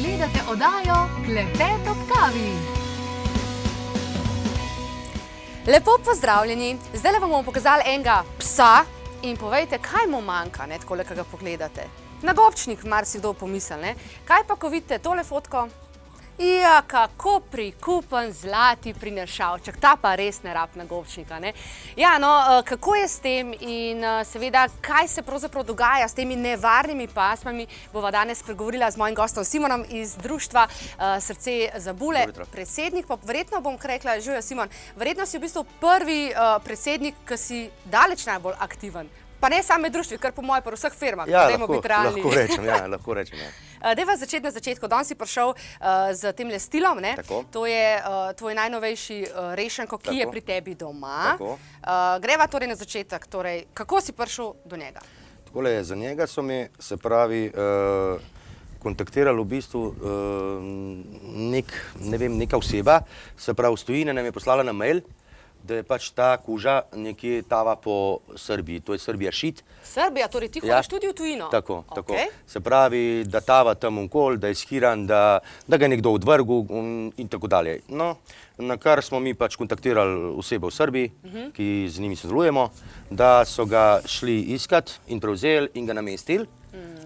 Gledate oddajo Klepet ob kavi. Lepo pozdravljeni. Zdaj vam bomo pokazali enega psa in povejte, kaj mu manjka, takole, ko ga pogledate. Na gobčnik marsikdo pomisli, ne? Kaj pa, ko vidite tole fotko? Ja, kako prikupen zlati prinašalček, ta pa res ne rab na gobčnika, ne? Ja, no, kako je s tem in seveda, kaj se pravzaprav dogaja s temi nevarnimi pasmami, bova danes pregovorila z mojim gostom Simonom iz društva Srce za bule. Predsednik, pa verjetno bom rekla, živjo Simon, verjetno si v bistvu prvi predsednik, ki si daleč najbolj aktiven. Pa ne same društvi, kar po moje, pa v vseh firmah. Ja, lahko rečem, ja. Dajva začeti na začetku. Danes si prišel z tem stilom, ne? Tako. To je tvoj najnovejši rešenko, ki je pri tebi doma. Tako. Greva torej na začetek, torej, kako si prišel do njega? Takole, za njega so me, se pravi, kontaktirali v bistvu neka oseba, se pravi, v tujini nam je poslala na mail, da je pač ta kuža nekje tava po Srbiji, to je Srbija šit. Srbija, torej ti hodiš tudi v tujino? Tako, tako. Se pravi, da tava tam okoli, da je skiran, da ga je nekdo odvrgel in tako dalje. No, na kar smo mi pač kontaktirali osebe v Srbiji, ki z njimi sodelujemo, da so ga šli iskat in prevzeli in ga namestili.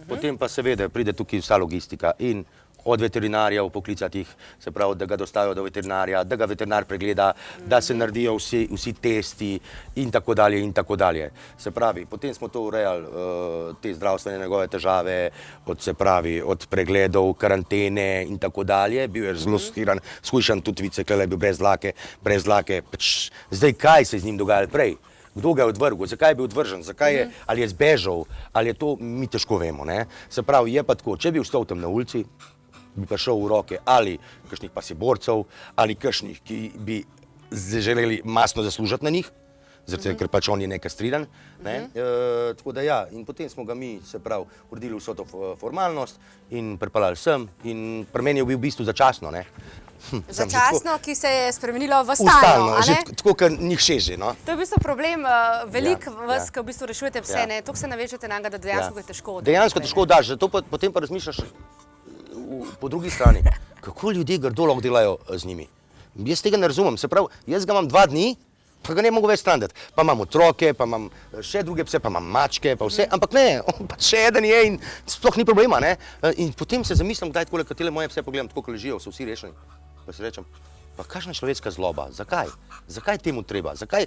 Potem pa seveda pride tukaj vsa logistika in od veterinarja poklicati jih, se pravi, da ga dostavijo do veterinarja, da ga veterinar pregleda, da se naredijo vsi testi in tako dalje in tako dalje. Se pravi, potem smo to urejali, te zdravstvene njegove težave, od pregledov, karantene in tako dalje. Bil je zelo skiran, shujšan tudi vice, je bil brez dlake. Zdaj, kaj se je z njim dogajalo prej? Kdo ga je odvrgel, zakaj je bil odvržen, ali je zbežal, ali je to, mi težko vemo, ne? Se pravi, je pa tako, če bi vstal tam na ulici, bi prišel v roke ali kakšnih pasiborcev, ali kakšnih, ki bi želeli masno zaslužiti na njih, zato ker pač on je nekastriran. Tako da ja, in potem smo ga mi, se pravi, uredili vso to formalnost in pripeljali sem in pri meni je bil v bistvu začasno, ne. Začasno, ki se je spremenilo v stalno, a ne? Tako, ker njih šeže, no. To je v bistvu problem velik vas, ki v bistvu rešujete vse, ne? Toliko se navežete na njega, da dejansko je težko. Dejansko težko daš, zato potem pa razmišljaš po drugi strani, kako ljudje grdo lahko delajo z njimi. Jaz tega ne razumem, se pravi, jaz ga imam 2 dni, pa ga ne mogu več strandati. Pa imam otroke, pa imam še druge pse, pa imam mačke, pa vse, ampak ne, on pa še eden je in sploh ni problema, ne. In potem se zamislim, kdaj takole, ko tele moje pse pogledam, tako ko ležijo, so vsi rešeni. Pa si rečem, pa kakšna človeška zloba, zakaj? Zakaj temu treba? Zakaj?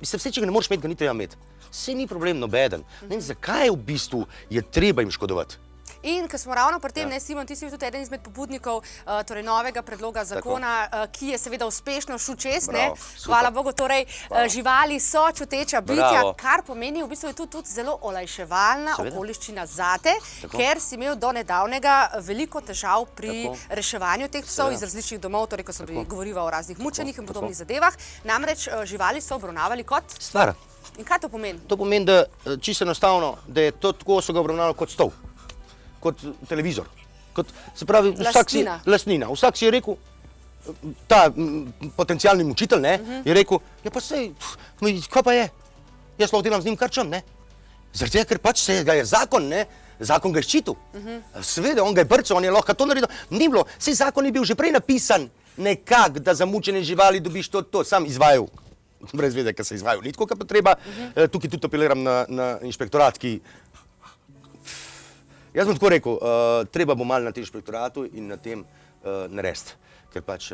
Vse, če ga ne moreš imeti, ga ni treba imeti. Saj ni problem nobeden. Ne vem, zakaj v bistvu je treba jim škodovati? In, ker smo ravno pri tem, ne, Simon, ti si bil tudi eden izmed pobudnikov torej novega predloga zakona, ki je seveda uspešno šel čez, ne? Hvala Bogu, torej živali so čuteča bitja, kar pomeni, v bistvu je tudi zelo olajševalna okoliščina zate, ker si imel do nedavnega veliko težav pri reševanju teh psov iz različnih domov, torej ko so govoriva o raznih mučenjih in podobnih zadevah. Namreč živali so obravnavali kot stvar. In kaj to pomeni? To pomeni, da čisto enostavno, da je to tako, so ga obravnavali kot stol. Kot televizor, se pravi, lastnina. Vsak si je rekel, ta potencialni mučitelj, ne, je rekel, ja pa sej, kaj pa je? Jaz lahko delam z njim kar čem, ne? Zaradi tega, ker pač se ga je zakon, ne, zakon ga je ščitil. Seveda, on ga je brcal, on je lahko to naredil. Ni bilo, sej zakon je bil že prej napisan nekak, da za mučene živali dobiš to, sam izvajal. Brez vede, ker se izvajal ni tako, kar pa treba. Tukaj tudi apeliram na inšpektorat, ki jaz bom tako rekel, treba bo malo na tem inšpektoratu in na tem narediti, ker pač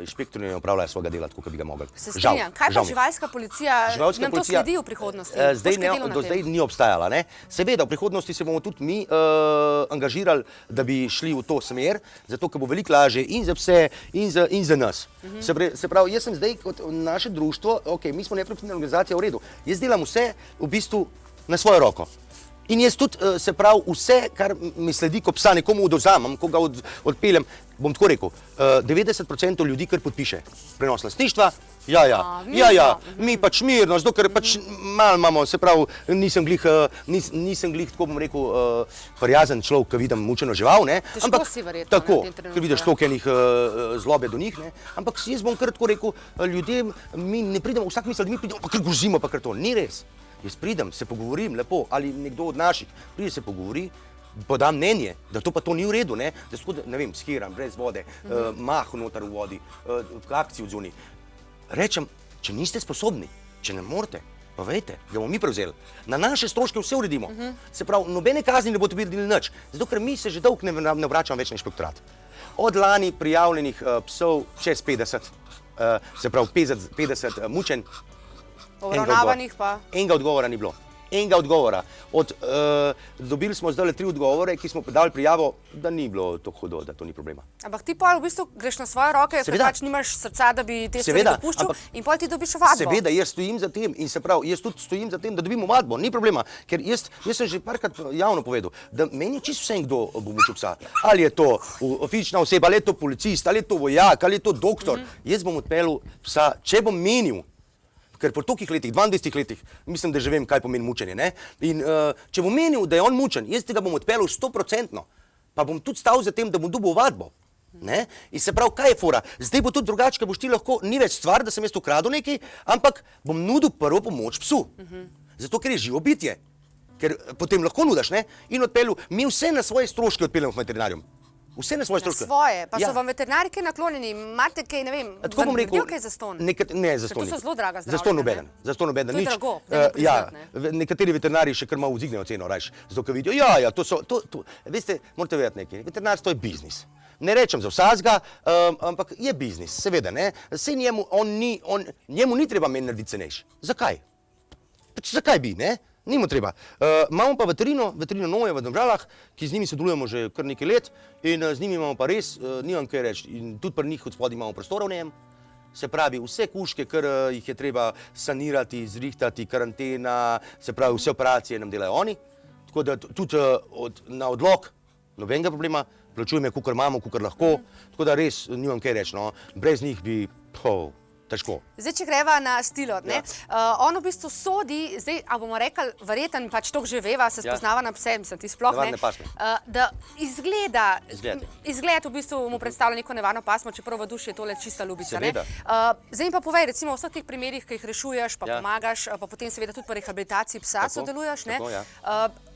inšpektorji ne opravljajo svojega dela tako, kot bi ga mogli. Se strinjam. Kaj pa živalska policija nam to sledi v prihodnosti? Do zdaj ni obstajala, ne. Seveda, v prihodnosti se bomo tudi mi angažirali, da bi šli v to smer, zato, ker bo veliko lažje in za pse in za nas. Se pravi, jaz sem zdaj kot naše društvo, ok, mi smo neprofitna organizacija, v redu, jaz delam vse v bistvu na svojo roko. In jaz tudi, se pravi, vse, kar mi sledi, ko psa nekomu odvzamem, ko ga odpeljem, bom tako rekel, 90% ljudi, kar podpiše prenos lastništva, mi pač mirno, zato ker pač malo imamo, se pravi, nisem glih, tako bom rekel, prijazen človek, ki vidim mučeno žival, ne. Težko si verjetno. Tako, ker vidiš toliko enih zlobe do njih, ne. Ampak jaz bom kar tako rekel, ljudem, mi ne pridemo, vsak misli, da mi pridemo, pa kar grozimo, pa kar to, ni res. Jaz pridem, se pogovorim lepo, ali nekdo od naših pride se pogovori, podam mnenje, da to ni v redu, ne, da skoda, ne vem, skiram, brez vode, mah noter v vodi, akcij v zuni. Rečem, če niste sposobni, če ne morete, povejte, ga bomo mi prevzeli. Na naše stroške vse uredimo. Se pravi, nobene kazni ne boste videli nič, zato ker mi se že dolgo ne vračamo več na inšpektorat. Od lani prijavljenih psov čez 50, se pravi 50 mučenj, Obravnavanih pa? enega odgovora ni bilo. Enega odgovora. Dobili smo zdaj 3 odgovore, ki smo podali prijavo, da ni bilo tako hudo, da to ni problema. Ampak ti pol v bistvu greš na svoje roke, ker pač nimaš srca, da bi te stvari dopuščal in pol ti dobiš vadbo. Seveda, jaz stojim za tem in se pravi, jaz tudi stojim za tem, da dobimo vadbo, ni problema. Ker jaz sem že parkrat javno povedal, da meni je čisto vse, kdo bo mučil psa. Ali je to fizična oseba, ali je to policist, ali je to vojak, ali je to doktor. Jaz bom odpeljal psa, če bom menil, ker po tolikih letih, 22 letih, mislim, da že vem, kaj pomeni mučenje, ne? In če bom menil, da je on mučen, jaz tega bom odpeljal 100%, pa bom tudi stal za tem, da bom dobil vadbo. Ne? In se pravi, kaj je fora? Zdaj bo tudi drugače, ker boš ti lahko, ni več stvar, da sem jaz ukradel nekaj, ampak bom nudil prvo pomoč psu. Zato, ker je živo bitje. Ker potem lahko nudaš, ne? In odpeljal, mi vse na svoje stroške odpeljamo k veterinarjem. Vse na svoje stroške. Na svoje, pa so vam veterinari kaj naklonjeni, imate kaj, ne vem, vam rekel, kaj za ston? Ne, za ston. To so zelo draga zdravljenja. Za ston nobeden. To je drago, dajmo priznati, ne. Nekateri veterinari še kar malo vzignejo ceno, rajš, zato ker vidijo, veste, morate vedeti nekaj, veterinarstvo je biznis. Ne rečem za vsazga, ampak je biznis, seveda, ne. Saj njemu ni treba meni narediti cenejši. Zakaj? Zakaj bi, ne? Ni mu treba. Imamo pa veterino Noje v Domžalah, ki z njimi sodelujemo že kar nekaj let in z njimi imamo pa res, nimam kaj reči, in tudi pri njih od spodaj imamo prostora v njem. Se pravi, vse kužke, kar jih je treba sanirati, zrihtati, karantena, se pravi, vse operacije nam delajo oni. Tako da tudi na odlog, nobenega problema, plačujeme, kakor imamo, kakor lahko. Tako da res nimam kaj reči, no. Brez njih bi, težko. Zdaj, če greva na Stilot, ne? On v bistvu sodi, zdaj, a bomo rekli, verjeten, pač to že veva, se spoznava na pse, mislim, ti sploh ne, da izgled v bistvu mu predstavlja neko nevarno pasmo, čeprav v duši je tole čista ljubica, ne? Zdaj mi pa povej, recimo, v vseh teh primerih, ki jih rešuješ, pa pomagaš, pa potem seveda tudi pri rehabilitaciji psa sodeluješ, ne?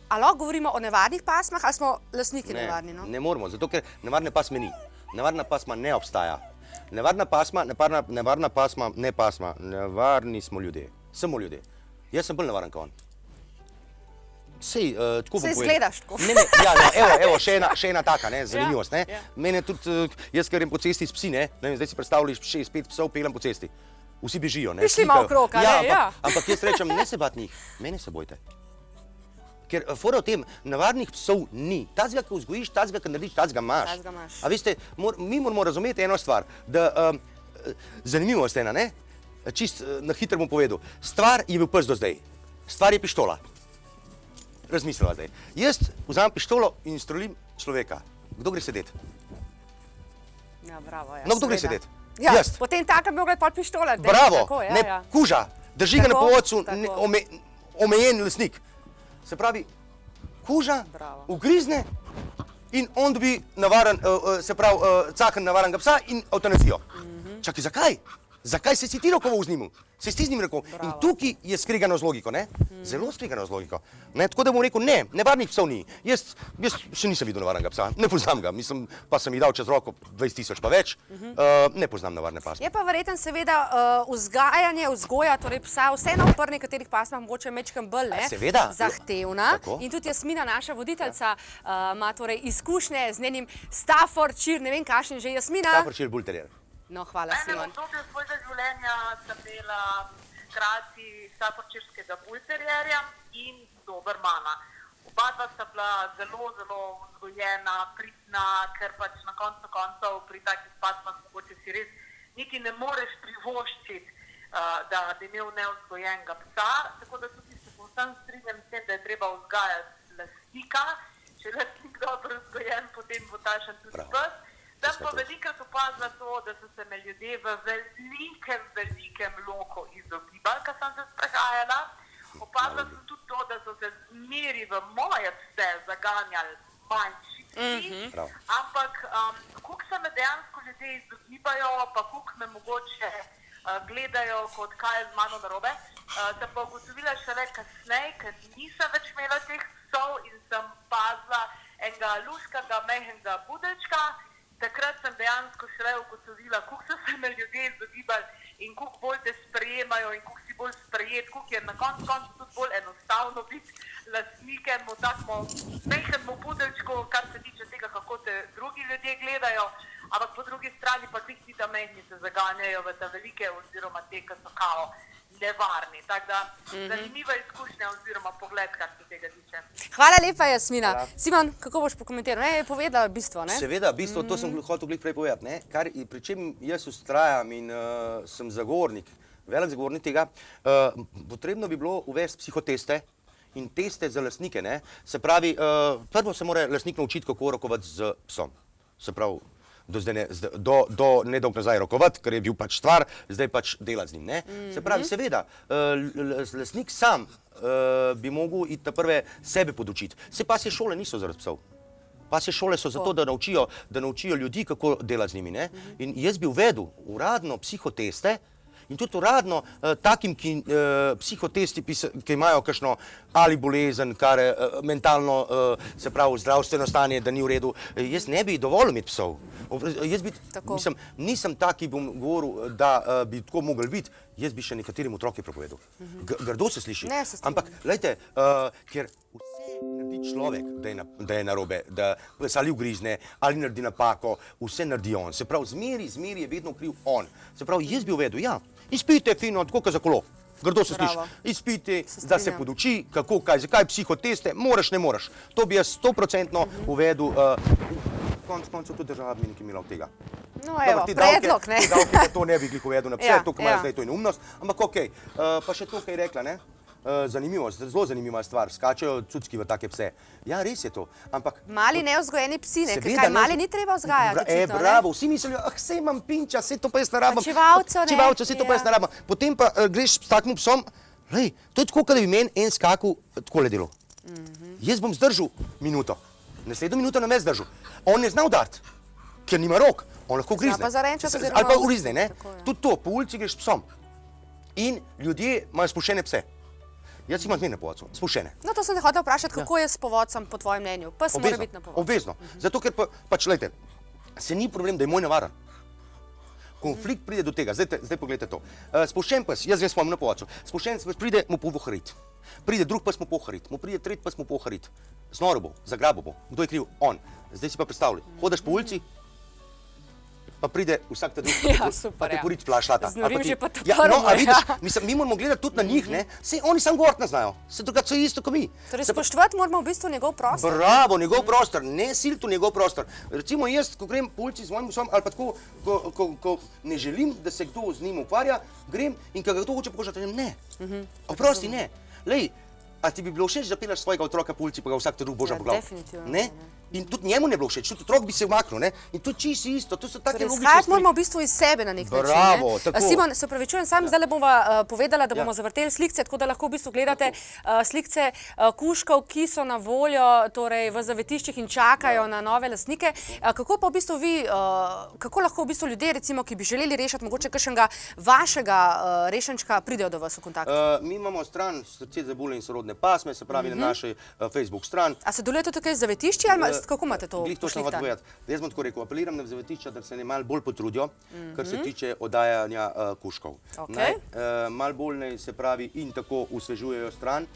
A lahko govorimo o nevarnih pasmah, ali smo lastniki nevarni, no? Ne moramo, zato ker nevarne pasme ni. Nevarna pasma ne obstaja. Nevarna pasma, nevarni smo ljudje, samo ljudje. Jaz sem bolj nevaren kot on. Sej, tako bom povedal. Sej izgledaš tako. Evo, še ena taka, ne, zanimivost, ne. Mene tudi, jaz grem po cesti s psi, ne, zdaj si predstavljaš 6-5 psov pelem po cesti. Vsi bežijo, ne. Pišli malo okrog, ali ja. Ampak jaz rečem, ne se bat njih, mene se bojte. Ker fora v tem, nevarnih psov ni. Tazga, ki vzgojiš, tazga, ki narediš, tazga imaš. A veste, mi moramo razumeti eno stvar, da zanimivost ena, ne? Čist na hitro bom povedal. Stvar je bil pes do zdaj. Stvar je pištola. Razmislila zdaj. Jaz vzamem pištolo in strelim človeka. Kdo gre sedet? Ja, bravo, ja. No, kdo gre sedet? Ja, potem taka bi mogla pol pištola. Bravo, ne, kuža, drži ga na povodcu, omejen lastnik. Se pravi, kuža ugrizne in on dobi cakan navaranega psa in evtanazijo. Čakaj, zakaj? Zakaj se si ti rokoval z njim? Se si z njim rekel? In tukaj je skregano z logiko, ne? Zelo skregano z logiko. Tako da bom rekel, ne, nevarnih psov ni. Jaz še nisem videl nevarnega psa, ne poznam ga. Mislim, pa sem jih dal čez roko 20 000 pa več, ne poznam nevarne pasme. Je pa verjetno seveda vzgoja, torej psa, vseeno pri nekaterih pasmah mogoče mečkam bolj, ne? Zahtevna. In tudi Jasmina, naša voditeljca, ima torej izkušnje z njenim Staffordshire, ne vem kakšen že Jasmina. Staffordshire Bull Terrier. No, hvala, Simon. V obdobju svojega življenja sem imela krati Staffordshirskega Bull Terrierja in Dobermana. Oba dva sta bila zelo, zelo vzgojena, pridna, ker pač na koncu koncev pri takih pasmah mogoče si res niti ne moreš privoščiti, da bi imel nevzgojenega psa, tako da tudi se povsem strinjam s tem, da je treba vzgajati lastnika. Če je lastnik dobro vzgojen, potem bo takšen tudi pes. Sem pa velikrat opazila to, da so se me ljudje v velikem loku izogibali, ko sem se sprehajala. Opazila sem tudi to, da so se zmeri v moje pse zaganjali manjši psi, ampak koliko se me dejansko ljudje izogibajo, pa koliko me mogoče gledajo, kot kaj je z mano narobe, sem pa ugotovila šele kasneje, ker nisem več imela teh psov in sem pazila enega luškega, mehkega budelčka. Takrat sem dejansko šele ugotovila, koliko so se me ljudje izogibali in koliko bolj te sprejemajo in koliko si bolj sprejet, koliko je na koncu tudi bolj enostavno biti lastnik enemu takemu mehkemu budelčku, kar se tiče tega, kako te drugi ljudje gledajo, ampak po drugi strani pa tisti ta mehki se zaganjajo v te velike oziroma te, ki so kao nevarni. Tako da zanimiva izkušnja oziroma pogled, kar se tega tiče. Hvala lepa, Jasmina. Simon, kako boš pokomentiral? Je povedala bistvo, ne? Seveda, bistvo, to sem hotel glih prej povedati, ne? Pri čem jaz ustrajam in sem zagovornik, velik zagovornik tega, potrebno bi bilo uvesti psihoteste in teste za lastnike, ne? Se pravi, prvo se mora lastnik naučiti, kako rokovati z psom. Se pravi, do nedolgo nazaj rokovati, ker je bil pač stvar, zdaj pač delati z njim, ne? Se pravi, seveda, lastnik sam bi mogel iti na prve sebe podučiti. Se pasje šole niso zaradi psov. Pasje šole so zato, da naučijo ljudi, kako delati z njimi, ne? In jaz bi uvedel uradno psihoteste in tudi uradno takim psihotesti, ki imajo kakšno ali bolezen, kar mentalno, se pravi, zdravstveno stanje, da ni v redu, jaz ne bi dovolil imeti psov. Jaz bi, mislim, nisem tak, ki bom govoril, da bi tako mogli biti, jaz bi še nekaterim otroke prepovedal. Grdo se sliši. Ampak, glejte, ker vse naredi človek, da je narobe, da se ali ugrizne, ali naredi napako, vse naredi on. Se pravi, zmeri je vedno kriv on. Se pravi, jaz bi uvedel, ja, izpijte fino, tako kot za kolo. Grdo se sliši. Izpijte, da se poduči, kako, kaj, zakaj psihoteste, moraš, ne moraš. To bi jaz 100% uvedel. Konec koncev tudi država bi nekaj imela od tega. No evo, predlog, ne? Ti davke to ne bi glih uvedel na pse, to, ko imajo zdaj to je neumnost. Ampak okej, pa še to, kaj je rekla, ne? Zanimivo, zelo zanimiva stvar, skačejo cucki v take pse. Ja, res je to, ampak... Mali neovzgojeni psi, ne? Ker kaj mali ni treba vzgajati, očitno, ne? Bravo, vsi mislijo, sej imam pinča, sej to pa jaz ne rabim. Čivalcev, ne? Čivalcev, sej to pa jaz ne rabim. Potem pa greš s takim psom, lej, to je tako, kada bi meni en skakal takole delo. Jaz bom zdržal minuto, naslednjo minuto ne me zdržal. On ne zna udariti, ker nima rok, on lahko ugrizne. Zna pa zarenčati oziroma... Ali pa ugrizne, ne? Tudi to, po ulici greš s psom. In ljudje imajo spuščene pse. Jaz imam zmeraj na povodcu, spuščene. No, to sem te hotel vprašati, kako je s povodcem po tvojem mnenju? Pes mora biti na povodcu. Obvezno. Zato, ker pač, lejte, se ni problem, da je moj navaren. Konflikt pride do tega, zdaj pogledajte to. Spuščen pes, jaz vem, na povodcu, spuščen pes pride, mu povoharit. Pride drug pes, mu poharit. Mu pride tretji pes, mu poharit. Znoril bo, zagrabil bo. Kdo je kriv? On. Zdaj si pa predstavljaj. Hodaš po ulici, pa pride vsak ta drug, pa te porič flašlata. Znorim že pa to prvo. No, a vidiš, mi moramo gledati tudi na njih, ne? Sej oni sam govorit ne znajo, se drugače so isto kot mi. Torej spoštovati moramo v bistvu njegov prostor. Bravo, njegov prostor, ne siliti v njegov prostor. Recimo jaz, ko grem po ulici z mojim psom, ali pa tako, ko ne želim, da se kdo z njim ukvarja, grem in ko ga kdo hoče pokožati, ne. Oprosti, ne. Lej, a ti bi bilo všeč, da peljaš svojega otroka po ulici, pa ga vsak te drug boža po glavu? Definitivno. Ne? In tudi njemu ne bilo všeč, tudi otrok bi se umaknil, ne? In to čisto isto, to so take logične stvari. Izhajati moramo v bistvu iz sebe na nek način, ne? Bravo, tako. Simon, se opravičujem, sam zdaj bova povedala, da bomo zavrteli slikce, tako da lahko v bistvu gledate slikce kužkov, ki so na voljo torej v zavetiščih in čakajo na nove lastnike. Kako pa v bistvu vi, kako lahko v bistvu ljudje, recimo, ki bi želeli rešiti mogoče kakšnega vašega rešenčka, pridejo do vas v kontakt? Mi imamo stran Srce za bule in sorodne pasme, se pravi na naši Facebook stran. A se deluje to tukaj z zavetišči ali kako imate to pošlihtano? Jaz bom tako rekel, apeliram na zavetišča, da se ne malo bolj potrudijo, kar se tiče oddajanja kužkov. Malo bolj naj se pravi in tako osvežujejo stran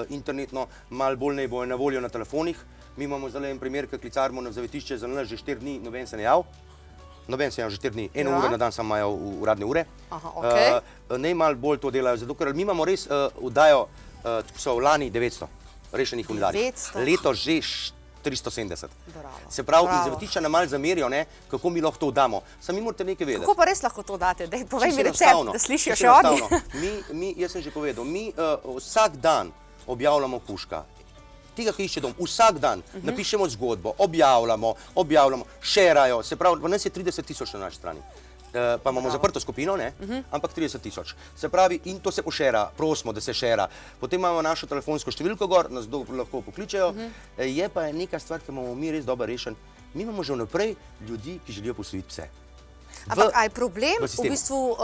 internetno, malo bolj naj bojo na voljo na telefonih. Mi imamo zdaj en primer, ki klicarimo na zavetišče za nas že 4 dni, noben se ne jav. Noben se jav že 4 dni, 1 uro na dan samo imajo uradne ure. Naj malo bolj to delajo, zato ker mi imamo res oddajo, so lani 900 rešenih unidarjev. Leto že 370. Se pravi, in zavetišča nam malo zamerijo, kako mi lahko to oddamo. Samo mi morate nekaj vedeti. Kako pa res lahko to date? Povej mi recept, da slišijo še oni. Jaz sem že povedal, mi vsak dan objavljamo kužka. Tega, ki išče dom, vsak dan napišemo zgodbo, objavljamo, šerajo. Se pravi, v nas je 30 000 na naši strani. Pa imamo zaprto skupino, ampak 30 000. Se pravi, in to se pošera, prosimo, da se šera. Potem imamo našo telefonsko številko gor, nas lahko pokličejo. Je pa neka stvar, ki imamo mi res dobro rešen. Mi imamo že vnaprej ljudi, ki želijo posvojiti pse. Ampak a je problem v bistvu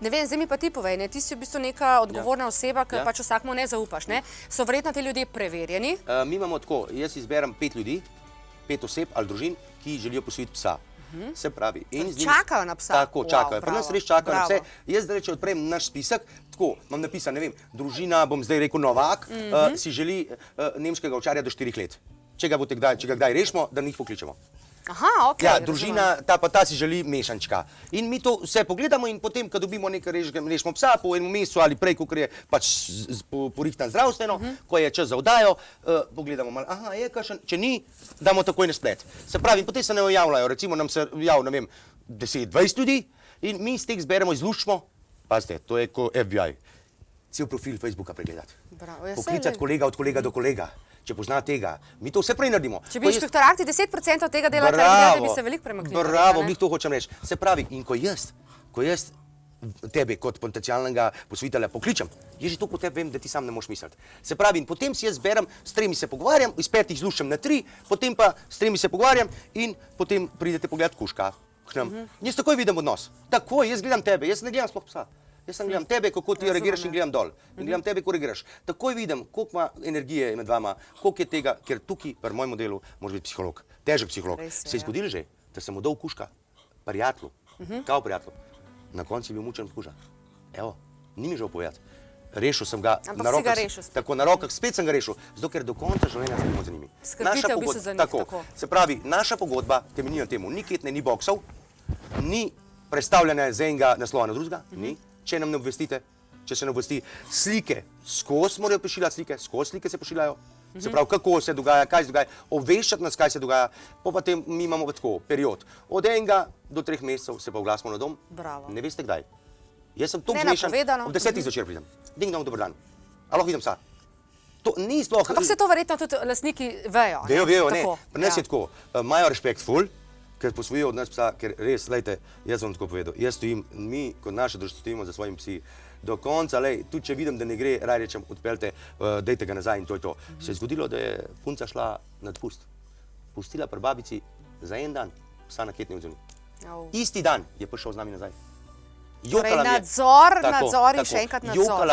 Ne vem, zdaj mi pa ti povej, ne? Ti si v bistvu neka odgovorna oseba, ki pač vsakmu ne zaupaš. Ne? So verjetno ti ljudje preverjeni? Mi imamo tako, jaz izberem 5 ljudi, 5 oseb ali družin, ki želijo posvojiti psa. Se pravi. Čakajo na psa? Tako, čakajo. Pri nas res čakajo na vse. Jaz zdaj, če odprem naš spisek, tako, imam napisan, ne vem, družina, bom zdaj rekel Novak, si želi nemškega ovčarja do 4 let. Če ga kdaj rešimo, da njih pokličemo. Aha, ok. Ja, družina, ta si želi mešančka. In mi to vse pogledamo in potem, ko dobimo nekaj rešimo psa po enem mesecu ali prej, ko je pač porihtan zdravstveno, ko je čas za oddajo, pogledamo malo, aha, je kakšen, če ni, damo takoj na splet. Se pravi, in potem se ne javljajo, recimo nam se javlja, ne vem, 10-20 ljudi in mi iz teh zberemo, izluščimo, pazite, to je ko FBI, cel profil Facebooka pregledati. Poklicati kolega od kolega do kolega. Če pozna tega, mi to vse prej naredimo. Če bi inšpektorati 10% od tega dela, kar vidite, bi se veliko premaknili. Bravo, glih to hočem reči. Se pravi, in ko jaz tebe kot potencialnega posvojitelja pokličem, je že to, ko tebe vem, da ti sam ne moš misliti. Se pravi, in potem si jaz zberem, s 3 se pogovarjam, iz 5 izluščam na 3, potem pa s 3 se pogovarjam in potem pridete pogledat kužka k nam. Jaz takoj vidim odnos. Takoj, jaz gledam tebe, jaz ne gledam sploh psa. Jaz sem gledam tebe, kako ti reagiraš in gledam dol. In gledam tebe, kako reagiraš. Takoj vidim, koliko ima energije med vama, koliko je tega, ker tukaj, pri mojem modelu, može biti psiholog, težek psiholog. Se je zgodilo že, da sem mu dal kužka, prijatelju, kao prijatelju. Na koncu je bil mučen od kuža. Evo, ni mi žal povedati. Rešil sem ga na rokah. Tako, na rokah, spet sem ga rešil, zato ker do konca življenja stojimo za njimi. Skrbite v bistvu za njih, tako. Se pravi, naša pogodba temelji na temu, ni ketne, ni boksov, ni predstavljanja z enega naslova na drugega, ni. Če nam ne obvestite, če se ne obvesti, slike, skozi morajo pošiljati slike, skozi slike se pošiljajo, se pravi, kako se dogaja, kaj se dogaja, obveščati nas, kaj se dogaja, potem mi imamo tako period. Od 1 do 3 mesecev se pa oglasimo na dom, ne veste kdaj. Jaz sem toliko zmešan, ob 10 zvečer pridem, ding dong, dober dan, a lahko vidim psa. To ni sploh... Ampak se to verjetno tudi lastniki vejo, ne? Vejo, ne, pri nas je tako, imajo respectful, ker posvojijo od nas psa, ker res, lejte, jaz vam tako povedal, jaz stojim, mi kot naše društvo stojimo za svojim psi do konca, lej, tudi če vidim, da ne gre, raj rečem, odpeljte, dejte ga nazaj in to je to. Se je zgodilo, da je punca šla na dopust, pustila pri babici za 1 dan, psa na ketni odzuni. Isti dan je prišel z nami nazaj. Torej nadzor in še enkrat nadzor.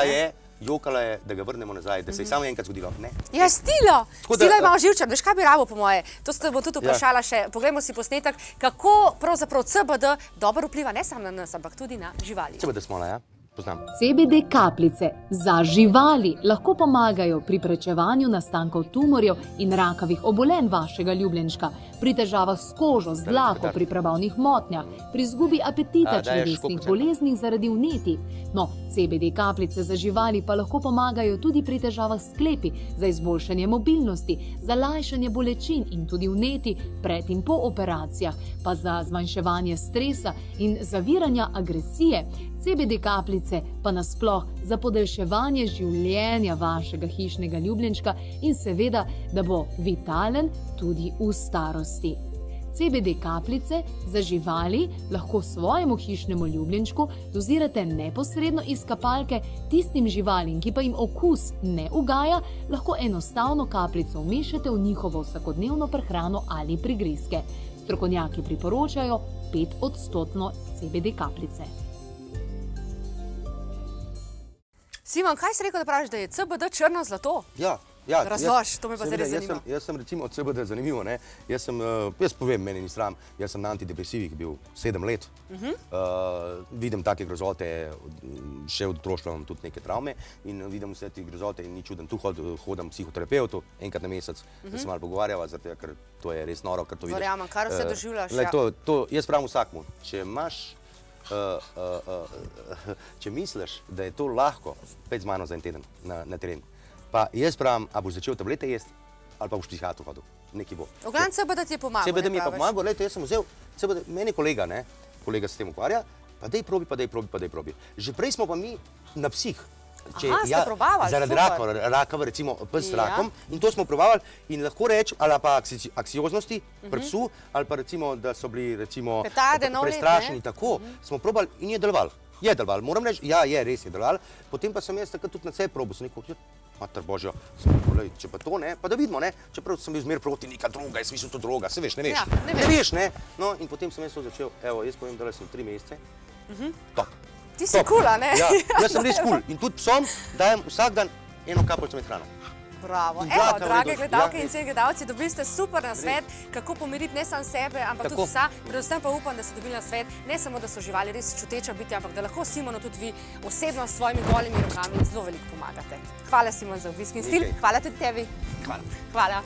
Jokala je, da ga vrnemo nazaj, da se je samo enkrat zgodilo. Ne. Ja, Stilo je malo živčen, veš kaj bi rabo po moje? To se bo tudi vprašala še, poglejmo si posnetek, kako pravzaprav CBD dobro vpliva ne samo na nas, ampak tudi na živali. CBD smola, ja? Poznam. CBD kapljice za živali lahko pomagajo pri preprečevanju nastankov tumorjev in rakavih obolenj vašega ljubljenčka, pri težavah s kožo, z dlako, pri prebavnih motnjah, pri izgubi apetita, črevesnih boleznih zaradi vnetij. No, CBD kapljice za živali pa lahko pomagajo tudi pri težavah s sklepi, za izboljšanje mobilnosti, za lajšanje bolečin in tudi vnetij pred in po operacijah, pa za zmanjševanje stresa in zaviranja agresije. CBD kapljice pa nasploh za podaljševanje življenja vašega hišnega ljubljenčka in seveda, da bo vitalen tudi v starosti. CBD kapljice za živali lahko svojemu hišnemu ljubljenčku dozirate neposredno iz kapalke, tistim živalim, ki pa jim okus ne ugaja, lahko enostavno kapljico vmešate v njihovo vsakodnevno prehrano ali prigrizke. Strokovnjaki priporočajo 5% CBD kapljice. Simon, kaj si rekel, da praviš, da je CBD črno zlato? Ja. Razlož, to me pa zares zanima. Jaz sem recimo od CBD zanimivo, ne. Jaz povem, meni ni sram, jaz sem na antidepresivih bil 7 let. Vidim take grozote, še od otroštva imam tudi neke travme in vidim vse te grozote in ni čuden. Tu hodam psihoterapeutu enkrat na mesec, da se malo pogovarjava, zato ker to je res noro, ker to vidiš. Verjamem, kar vse doživljaš. Jaz pravim vsakmu, če imaš če misliš, da je to lahko, pet z mano za en teden na teren. Pa jaz pravim, a boš začel tablete jesti, ali pa boš psihiatru hodil. Nekaj bo. V glavnem CBD ti je pomagal, CBD mi je pa pomagal, jaz sem vzel CBD, meni kolega se s tem ukvarja, pa daj probi. Že prej smo pa mi na psih. Aha, ste probavali, zaradi rakava, recimo pes s rakom, in to smo probavali in lahko rečem, ali pa anksioznosti pri psu, ali pa recimo, da so bili prestrašeni, tako, smo probali in je deloval. Je deloval, moram reči, ja, res je deloval, potem pa sem jaz takrat tudi na sebe probal, sem rekel, mater božjo, če pa to ne, pa da vidimo, ne, čeprav sem bil zmer proti neka droga, jaz mislim to droga, se veš, ne veš, ne veš, ne, no in potem sem jaz to začel, evo, jaz povem, da sem 3 mesece, top. Ti si kul, a ne? Ja, jaz sem res kul in tudi psom dajem vsak dan eno kapljico med hrano. Bravo. Ja, Evo, kaj drage vredo. gledalke Ja, in celi gledalci, dobili ste super nasvet, kako pomiriti ne samo sebe, ampak tudi psa. Predvsem pa upam, da ste dobili nasvet, ne samo, da so živali res čuteča bitja, ampak da lahko Simonu tudi vi osebno s svojimi golimi rokami zelo veliko pomagate. Hvala, Simon, za obisk in stil. Hvala tudi tebi. Hvala. Hvala.